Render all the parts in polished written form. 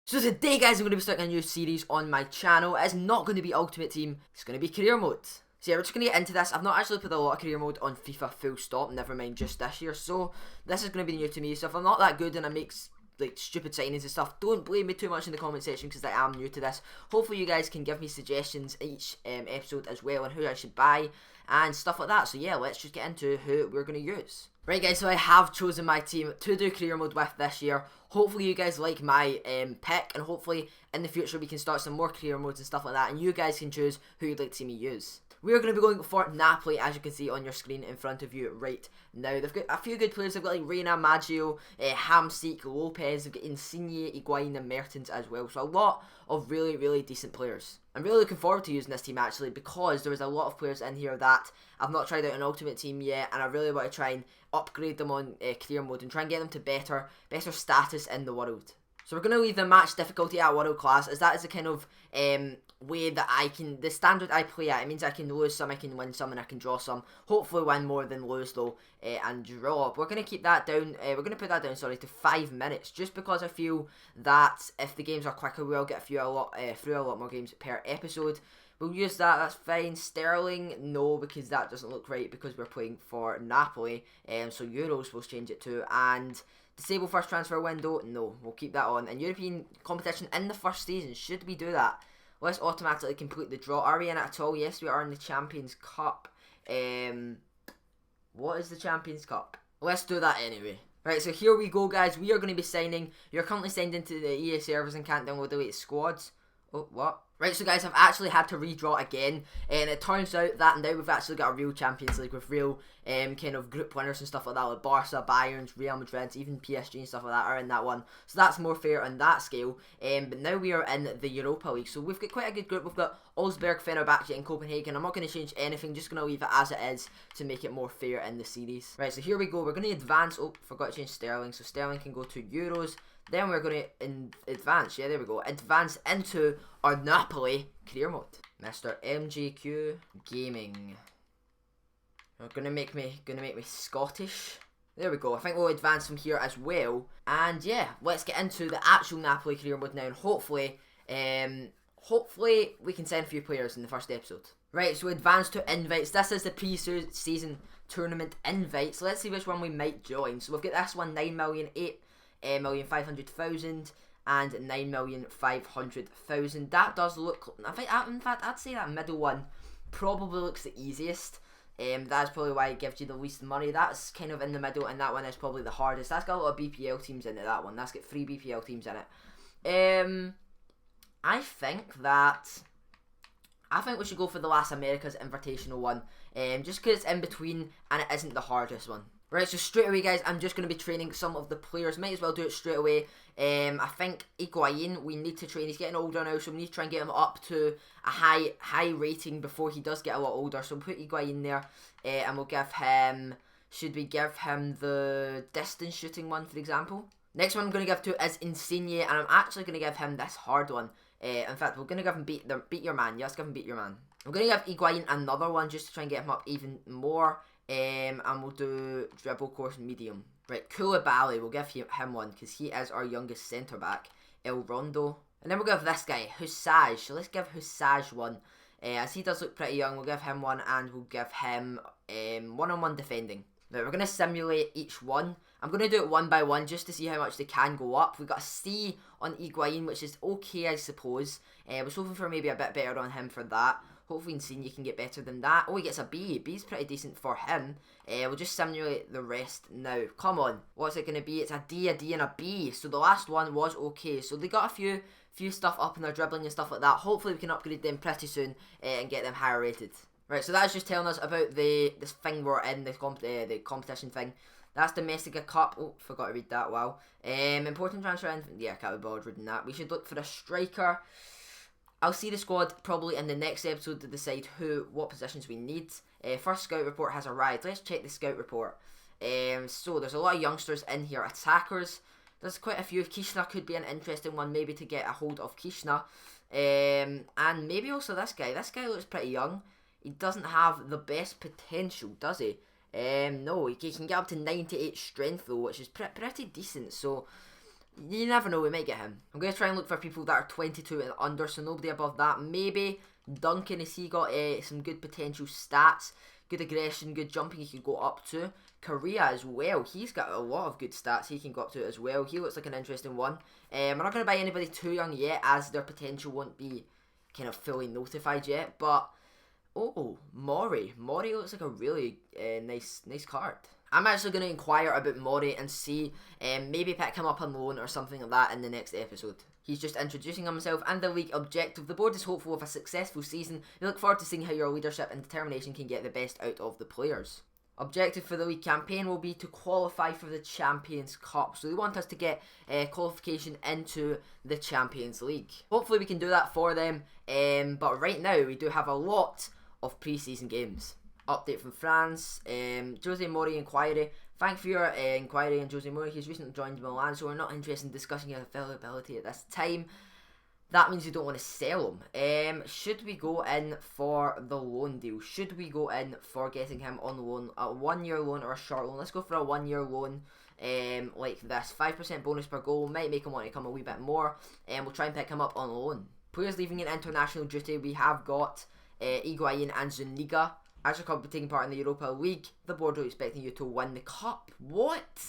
So today guys, I'm going to be starting a new series on my channel. It's not going to be Ultimate Team, it's going to be Career Mode. So yeah, we're just going to get into this. I've not actually put a lot of Career Mode on FIFA full stop, never mind just this year. So this is going to be new to me. So if I'm not that good and I make like stupid signings and stuff, don't blame me too much in the comment section because I am new to this. Hopefully you guys can give me suggestions each episode as well on who I should buy and stuff like that. So yeah, let's just get into who we're going to use. Right guys, so I have chosen my team to do career mode with this year. Hopefully you guys like my pick, and hopefully in the future we can start some more career modes and stuff like that, and you guys can choose who you'd like to see me use. We are going to be going for Napoli, as you can see on your screen in front of you right now. They've got a few good players. They've got like Reina, Maggio, Hamsik, Lopez. They've got Insigne, Higuain and Mertens as well. So a lot of really decent players. I'm really looking forward to using this team actually, because there was a lot of players in here that I've not tried out an Ultimate Team yet, and I really want to try and upgrade them on career mode and try and get them to better status in the world. So we're going to leave the match difficulty at world class, as that is the kind of way that I can, the standard I play at. It means I can lose some, I can win some, and I can draw some. Hopefully win more than lose though, and draw. But we're going to keep that down, we're going to put that down, sorry, to 5 minutes, just because I feel that if the games are quicker, we'll get through a lot more games per episode. We'll use that, that's fine. Sterling, no, because that doesn't look right, because we're playing for Napoli. So Euros we'll change it to, and disable first transfer window, no, we'll keep that on. And European competition in the first season, should we do that? Let's automatically complete the draw. Are we in it at all? Yes, we are in the Champions Cup. What is the Champions Cup? Let's do that anyway. Right, so here we go guys, we are going to be signing. You're currently signed into the EA servers and can't download the latest squads. Oh, what? Right, so guys, I've actually had to redraw again, and it turns out that now we've actually got a real Champions League with real kind of group winners and stuff like that, like Barca, Bayern, Real Madrid, even PSG and stuff like that are in that one. So that's more fair on that scale. But now we are in the Europa League, so we've got quite a good group. We've got Olsberg, Fenerbahce and Copenhagen. I'm not going to change anything, just going to leave it as it is to make it more fair in the series. Right, so here we go. We're going to advance. Oh, forgot to change Sterling, so Sterling can go to Euros. Then we're going to advance, yeah, there we go, advance into our Napoli career mode. Mr. MJQ Gaming. You're going to make me Scottish. There we go, I think we'll advance from here as well. And yeah, let's get into the actual Napoli career mode now, and hopefully we can send a few players in the first episode. Right, so advance to invites. This is the pre-season tournament invites. Let's see which one we might join. So we've got this one, 9,500,000 and 9,500,000. That does look, in fact I'd say that middle one probably looks the easiest. That's probably why it gives you the least money. That's kind of in the middle, and that one is probably the hardest. That's got a lot of BPL teams in it, that one. That's got 3 BPL teams in it. I think we should go for the Las Americas Invitational one, just because it's in between and it isn't the hardest one. Right, so straight away guys, I'm just going to be training some of the players. Might as well do it straight away. I think Higuain, we need to train. He's getting older now, so we need to try and get him up to a high rating before he does get a lot older. So we'll put Higuain there, and we'll give him, should we give him the distance shooting one, for example? Next one I'm going to give to is Insigne, and I'm actually going to give him this hard one. In fact, we're going to give him beat your man. Yeah, let's give him beat your man. I'm going to give Higuain another one just to try and get him up even more. And we'll do dribble course medium. Right, Koulibaly, we'll give him one because he is our youngest centre back. El Rondo. And then we'll give this guy, Husaj. So let's give Husaj one. As he does look pretty young, we'll give him one, and we'll give him one-on-one defending. Now we're going to simulate each one. I'm going to do it one by one just to see how much they can go up. We've got a C on Higuain, which is okay, I suppose. I was hoping for maybe a bit better on him for that. Hopefully Insigne can get better than that. Oh, he gets a B. B's pretty decent for him. We'll just simulate the rest now. Come on. What's it going to be? It's a D, and a B. So the last one was okay. So they got a few stuff up in their dribbling and stuff like that. Hopefully we can upgrade them pretty soon and get them higher rated. Right, so that's just telling us about this thing we're in, the competition thing. That's Domestica Cup. Oh, forgot to read that. Wow. Important transfer. Yeah, I can't be bothered reading that. We should look for a striker. I'll see the squad probably in the next episode to decide what positions we need. First scout report has arrived. Let's check the scout report. So there's a lot of youngsters in here. Attackers, there's quite a few. Kishna could be an interesting one, maybe to get a hold of Kishna. And maybe also this guy. This guy looks pretty young. He doesn't have the best potential, does he? No, he can get up to 98 strength though, which is pretty decent. So You never know, we might get him. I'm going to try and look for people that are 22 and under, so nobody above that. Maybe Duncan, has he got some good potential stats? Good aggression, good jumping he could go up to. Korea as well, he's got a lot of good stats he can go up to as well. He looks like an interesting one. We're not going to buy anybody too young yet, as their potential won't be kind of fully notified yet. But, oh, Mori. Mori looks like a really nice card. I'm actually going to inquire about Mori and see, maybe pick him up on loan or something like that in the next episode. He's just introducing himself and the league objective. The board is hopeful of a successful season. We look forward to seeing how your leadership and determination can get the best out of the players. Objective for the league campaign will be to qualify for the Champions Cup. So they want us to get qualification into the Champions League. Hopefully we can do that for them. But right now we do have a lot of pre-season games. Update from France. Jose Mori inquiry. Thank you for your inquiry on Jose Mori. He's recently joined Milan, so we're not interested in discussing his availability at this time. That means you don't want to sell him. Should we go in for the loan deal? Should we go in for getting him on loan? A 1 year loan or a short loan? Let's go for a 1 year loan. Like this. 5% bonus per goal. Might make him want to come a wee bit more. We'll try and pick him up on loan. Players leaving in international duty. We have got Higuain and Zuniga. As you're taking part in the Europa League, the board are expecting you to win the cup. What?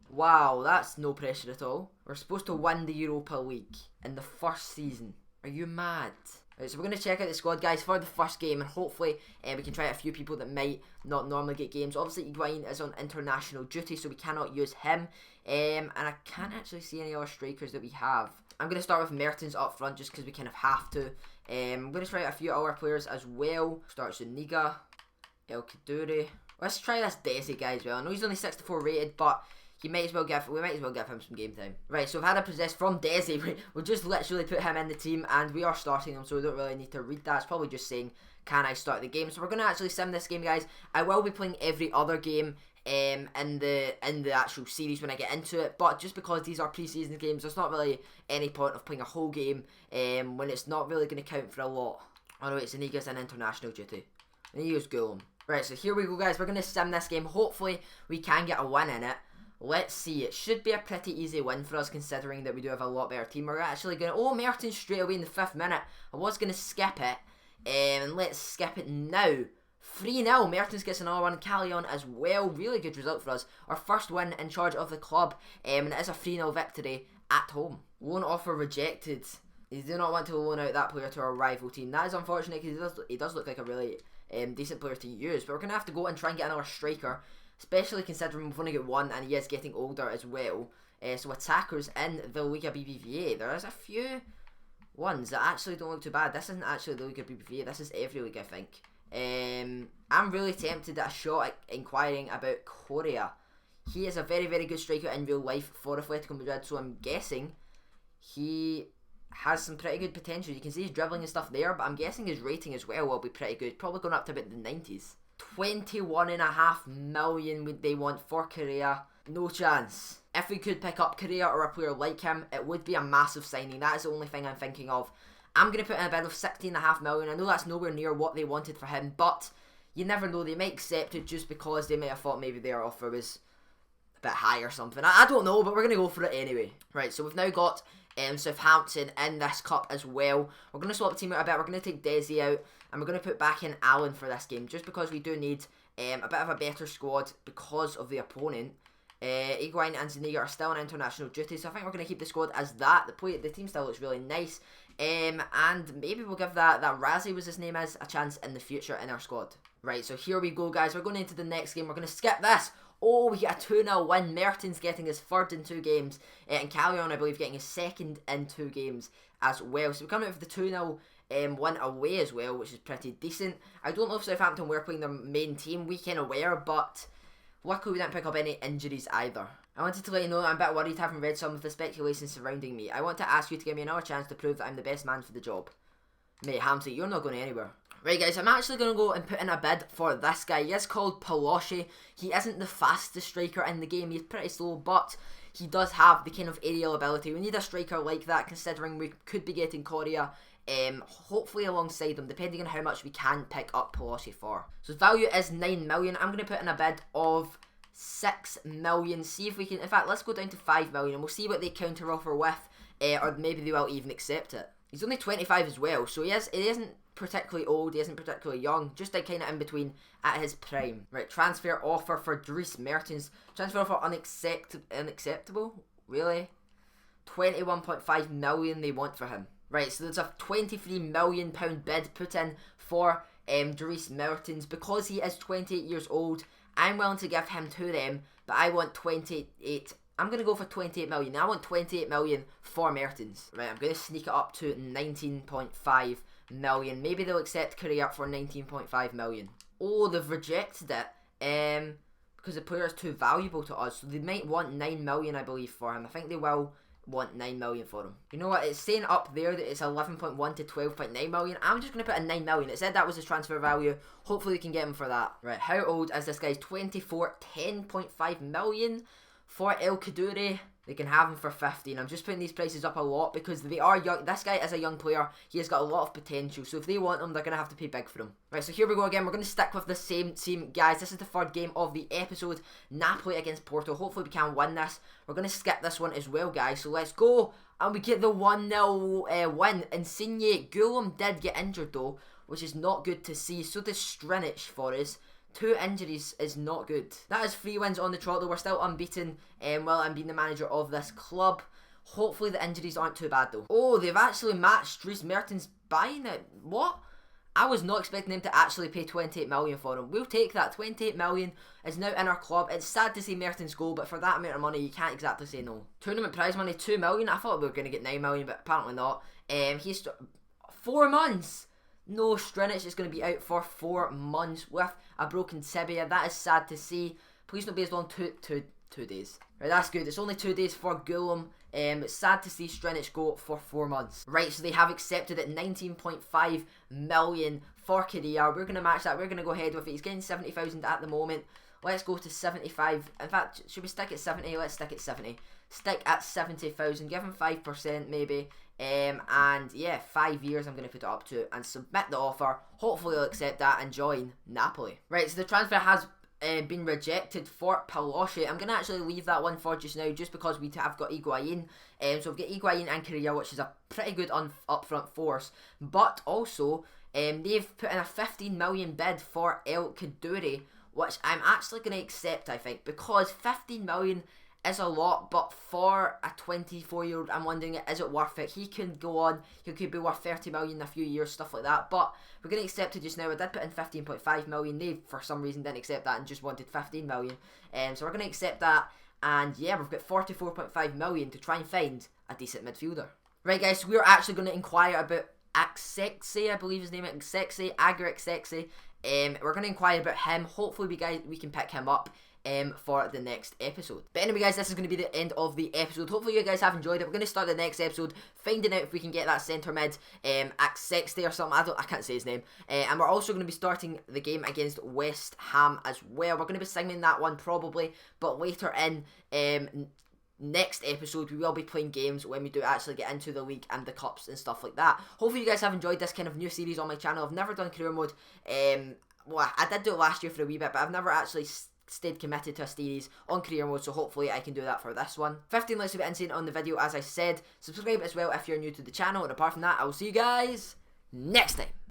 Wow, that's no pressure at all. We're supposed to win the Europa League in the first season. Are you mad? Right, so we're going to check out the squad, guys, for the first game, and hopefully we can try out a few people that might not normally get games. Obviously, Higuain is on international duty, so we cannot use him. And I can't actually see any other strikers that we have. I'm going to start with Mertens up front, just because we kind of have to. I'm going to try out a few other players as well. Start Zuniga. El Kaduri. Let's try this Desi guy as well. I know he's only 64 rated, but we might as well give him some game time. Right, so we've had a possess from Desi. We'll just literally put him in the team, and we are starting him, so we don't really need to read that. It's probably just saying, can I start the game? So we're going to actually sim this game, guys. I will be playing every other game in the actual series when I get into it, but just because these are pre-season games, there's not really any point of playing a whole game when it's not really going to count for a lot. Oh no, it's Iniga's in international duty. Iniga's Gulam. Right, so here we go, guys. We're going to sim this game. Hopefully, we can get a win in it. Let's see. It should be a pretty easy win for us, considering that we do have a lot better team. We're actually going to... Oh, Mertens straight away in the 5th minute. I was going to skip it. And let's skip it now. 3-0. Mertens gets another one. Callion as well. Really good result for us. Our first win in charge of the club. And it is a 3-0 victory at home. Loan offer rejected. You do not want to loan out that player to our rival team. That is unfortunate, because he does look like a really... decent player to use, but we're going to have to go and try and get another striker, especially considering we've only got one and he is getting older as well. So attackers in the Liga BBVA, there is a few ones that actually don't look too bad. This isn't actually the Liga BBVA, this is every league, I think. I'm really tempted at a shot at inquiring about Korea. He is a very, very good striker in real life for Atletico Madrid, so I'm guessing he has some pretty good potential. You can see his dribbling and stuff there, but I'm guessing his rating as well will be pretty good. Probably going up to about the 90s. 21.5 million would they want for Korea. No chance. If we could pick up Korea or a player like him, it would be a massive signing. That is the only thing I'm thinking of. I'm going to put in a bid of 16.5 million. I know that's nowhere near what they wanted for him, but you never know. They might accept it just because they might have thought maybe their offer was a bit high or something. I don't know, but we're going to go for it anyway. Right, so we've now got Southampton in this cup as well. We're going to swap the team out a bit. We're going to take Desi out, and we're going to put back in Allen for this game, just because we do need a bit of a better squad because of the opponent. Higuain and Zuniga are still on international duty, so I think we're going to keep the squad as that. The team still looks really nice, and maybe we'll give that Razzie was his name is a chance in the future in our squad. Right, so here we go, guys. We're going into the next game. We're going to skip this. Oh, we get a 2-0 win. Mertens getting his 3rd in 2 games. And Callion, I believe, getting his 2nd in 2 games as well. So we're coming out with the 2-0 win away as well, which is pretty decent. I don't know if Southampton were playing their main team. We kind of were, but luckily we didn't pick up any injuries either. I wanted to let you know that I'm a bit worried having read some of the speculation surrounding me. I want to ask you to give me another chance to prove that I'm the best man for the job. Mate, Hamzy, you're not going anywhere. Right, guys, I'm actually going to go and put in a bid for this guy. He is called Palosci. He isn't the fastest striker in the game. He's pretty slow, but he does have the kind of aerial ability. We need a striker like that, considering we could be getting Korea, hopefully alongside him, depending on how much we can pick up Palosci for. So his value is 9 million. I'm going to put in a bid of 6 million. See if we can, in fact, let's go down to 5 million and we'll see what they counter offer with, or maybe they will even accept it. He's only 25 as well, so he isn't particularly old, he isn't particularly young, just like kind of in between at his prime. Right, transfer offer for Dries Mertens. Transfer offer unacceptable? Really? 21.5 million they want for him. Right, so there's a £23 million bid put in for Dries Mertens. Because he is 28 years old, I'm willing to give him to them, but I want 28. I'm going to go for 28 million. I want 28 million for Mertens. Right, I'm going to sneak it up to 19.5 million. Maybe they'll accept Korea for 19.5 million. Oh, they've rejected it because the player is too valuable to us. So they might want 9 million, I believe, for him. I think they will want 9 million for him. You know what? It's saying up there that it's 11.1 to 12.9 million. I'm just going to put in 9 million. It said that was his transfer value. Hopefully we can get him for that. Right, how old is this guy? 24, 10.5 million. For El Kaddouri, they can have him for 15. I'm just putting these prices up a lot because they are young. This guy is a young player. He has got a lot of potential. So if they want him, they're going to have to pay big for him. Right, so here we go again. We're going to stick with the same team. Guys, this is the third game of the episode. Napoli against Porto. Hopefully we can win this. We're going to skip this one as well, guys. So let's go. And we get the 1-0 win. Insigne Guillaume did get injured though, which is not good to see. So does Strinic for us. 2 injuries is not good. That is 3 wins on the trot though. We're still unbeaten while I'm being the manager of this club. Hopefully the injuries aren't too bad though. Oh, they've actually matched Dries Mertens buying it. What? I was not expecting them to actually pay 28 million for him. We'll take that. 28 million is now in our club. It's sad to see Mertens go, but for that amount of money, you can't exactly say no. Tournament prize money, 2 million. I thought we were going to get 9 million, but apparently not. He's 4 months. No, Strinic is going to be out for 4 months with a broken tibia. That is sad to see. Please don't be as long. Two days. Right, that's good. It's only 2 days for Guillaume. It's sad to see Strinic go for 4 months. Right, so they have accepted it. 19.5 million for Korea. We're going to match that. We're going to go ahead with it. He's getting 70,000 at the moment. Let's go to 75. In fact, should we stick at 70? Let's stick at 70. Stick at 70,000. Give him 5% maybe. And yeah, 5 years I'm going to put it up to and submit the offer. Hopefully they'll accept that and join Napoli. Right, so the transfer has been rejected for Palosci. I'm going to actually leave that one for just now just because we have got Higuain. So we've got Higuain and Korea, which is a pretty good upfront force. But also, they've put in a 15 million bid for El Kaddouri, which I'm actually going to accept, I think, because 15 million is a lot, but for a 24-year-old, I'm wondering, is it worth it? He can go on, he could be worth 30 million in a few years, stuff like that, but we're going to accept it just now. I did put in 15.5 million, they for some reason didn't accept that and just wanted 15 million, so we're going to accept that, and yeah, we've got 44.5 million to try and find a decent midfielder. Right guys, so we're actually going to inquire about Axexi, I believe his name is Axexi, we're going to inquire about him. Hopefully we can pick him up for the next episode. But anyway guys, this is going to be the end of the episode. Hopefully you guys have enjoyed it. We're going to start the next episode finding out if we can get that centre mid Axexi or something. I can't say his name. And we're also going to be starting the game against West Ham as well. We're going to be singing that one probably, but later in next episode we will be playing games when we do actually get into the league and the cups and stuff like that. Hopefully you guys have enjoyed this kind of new series on my channel. I've never done career mode. Well, I did do it last year for a wee bit, but I've never actually stayed committed to a series on career mode, so hopefully I can do that for this one. 15 likes would be insane on the video, as I said. Subscribe as well if you're new to the channel, and apart from that, I will see you guys next time.